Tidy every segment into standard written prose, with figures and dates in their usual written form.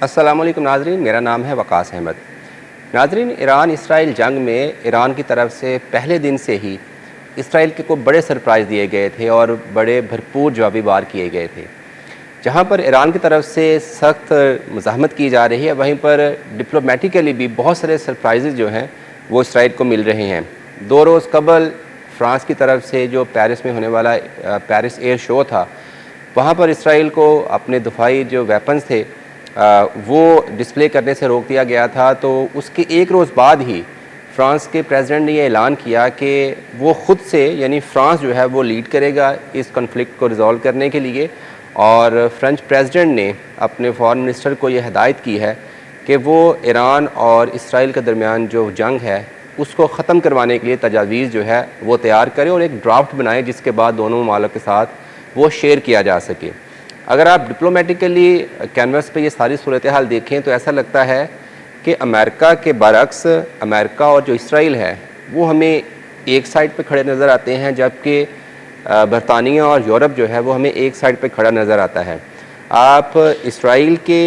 अस्सलामुअलैकुम नाज़रीन, मेरा नाम है वक़ास अहमद। नाज़रीन, ईरान इसराइल जंग में ईरान की तरफ से पहले दिन से ही इसराइल को बड़े सरप्राइज़ दिए गए थे और बड़े भरपूर जवाबी वार किए गए थे। जहाँ पर ईरान की तरफ से सख्त मज़ाहमत की जा रही है, वहीं पर डिप्लोमेटिकली भी बहुत सारे सरप्राइज़ जो हैं वो इसराइल को मिल रहे हैं। 2 रोज़ कबल फ़्रांस की तरफ से जो पेरिस में होने वाला पेरिस एयर शो था, वहाँ पर इसराइल को अपने दफ़ाई जो वेपन्स थे वो डिस्प्ले करने से रोक दिया गया था। तो उसके 1 रोज़ बाद ही फ़्रांस के प्रेसिडेंट ने यह ऐलान किया कि वो ख़ुद से, यानी फ़्रांस जो है वो लीड करेगा इस कॉन्फ्लिक्ट को रिज़ॉल्व करने के लिए। और फ्रेंच प्रेसिडेंट ने अपने फ़ॉरेन मिनिस्टर को यह हिदायत की है कि वो ईरान और इसराइल के दरमियान जो जंग है उसको ख़त्म करवाने के लिए तजावीज़ जो है वो तैयार करें और एक ड्राफ्ट बनाए, जिसके बाद दोनों ममालिक के साथ वो शेयर किया जा सके। अगर आप डिप्लोमेटिकली कैनवस पे ये सारी सूरत हाल देखें तो ऐसा लगता है कि अमेरिका के बरक्स अमेरिका और जो इसराइल है वो हमें एक साइड पे खड़े नज़र आते हैं, जबकि बरतानिया और यूरोप जो है वो हमें एक साइड पे खड़ा नज़र आता है। आप इसराइल के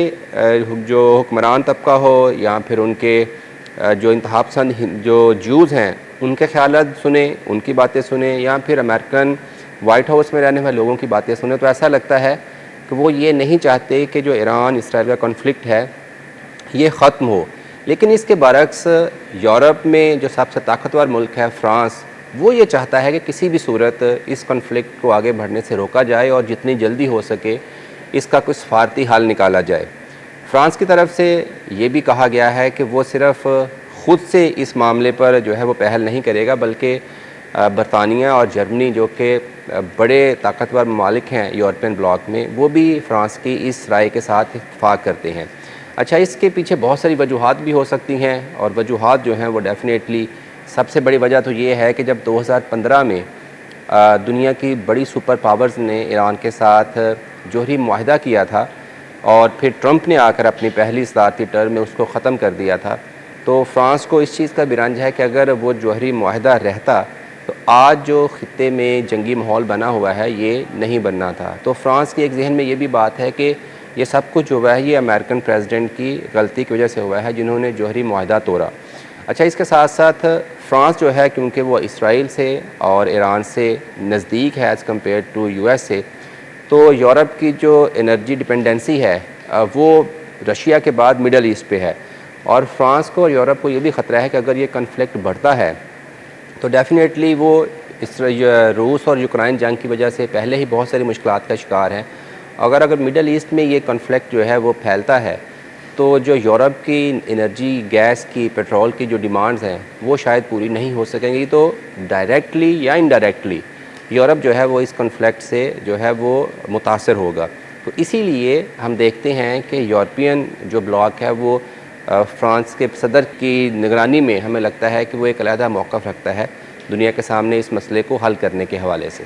जो हुक्मरान तबका हो या फिर उनके जो इंतहापसंद जो ज्यूज़ हैं उनके ख़यालात सुने, उनकी बातें सुने, या फिर अमेरिकन वाइट हाउस में रहने वाले लोगों की बातें सुने, तो ऐसा लगता है कि वो ये नहीं चाहते कि जो ईरान इसराइल का कॉन्फ्लिक्ट है ये ख़त्म हो। लेकिन इसके बरक्स यूरोप में जो सबसे ताकतवर मुल्क है फ़्रांस, वो ये चाहता है कि किसी भी सूरत इस कॉन्फ्लिक्ट को आगे बढ़ने से रोका जाए और जितनी जल्दी हो सके इसका कुछ सफारती हल निकाला जाए। फ़्रांस की तरफ से ये भी कहा गया है कि वो सिर्फ़ ख़ुद से इस मामले पर जो है वो पहल नहीं करेगा, बल्कि बरतानिया और जर्मनी जो कि बड़े ताकतवर ममालिक हैं यूरोपियन ब्लॉक में, वो भी फ़्रांस की इस राय के साथ इत्तेफाक करते हैं। अच्छा, इसके पीछे बहुत सारी वजूहात भी हो सकती हैं, और वजूहात जो हैं वो डेफ़िनेटली सबसे बड़ी वजह तो ये है कि जब 2015 में दुनिया की बड़ी सुपर पावर्स ने ईरान के साथ जोहरी मुआहिदा किया था और फिर ट्रंप ने आकर अपनी पहली सदारती टर्म में उसको ख़त्म कर दिया था, तो फ़्रांस को इस चीज़ का भी रंज है कि अगर वो जोहरी मुआहिदा रहता तो आज जो ख़ित्ते में जंगी माहौल बना हुआ है ये नहीं बनना था। तो फ़्रांस के एक जहन में ये भी बात है कि ये सब कुछ जो हुआ है ये अमेरिकन प्रेसिडेंट की गलती की वजह से हुआ है, जिन्होंने जोहरी मुआहिदा तोड़ा। अच्छा, इसके साथ साथ फ़्रांस जो है, क्योंकि वो इसराइल से और ईरान से नज़दीक है एज़ कम्पेयर टू यूएस से, तो यूरोप की जो एनर्जी डिपेंडेंसी है वो रशिया के बाद मिडल ईस्ट पे है। और फ़्रांस को और यूरोप को ये भी ख़तरा है कि अगर ये कन्फ्लिक्ट बढ़ता है तो डेफ़िनेटली वो इस रूस और यूक्रेन जंग की वजह से पहले ही बहुत सारी मुश्किलात का शिकार है। अगर मिडल ईस्ट में ये कॉन्फ्लिक्ट जो है वो फैलता है तो जो यूरोप की एनर्जी, गैस की, पेट्रोल की जो डिमांड्स हैं वो शायद पूरी नहीं हो सकेंगी। तो डायरेक्टली या इनडायरेक्टली यूरोप जो है वो इस कॉन्फ्लिक्ट से जो है वो मुतासर होगा। तो इसीलिए हम देखते हैं कि यूरोपियन जो ब्लॉक है वो फ़्रांस के सदर की निगरानी में हमें लगता है कि वो एक अलहदा मौक़िफ़ रखता है दुनिया के सामने इस मसले को हल करने के हवाले से।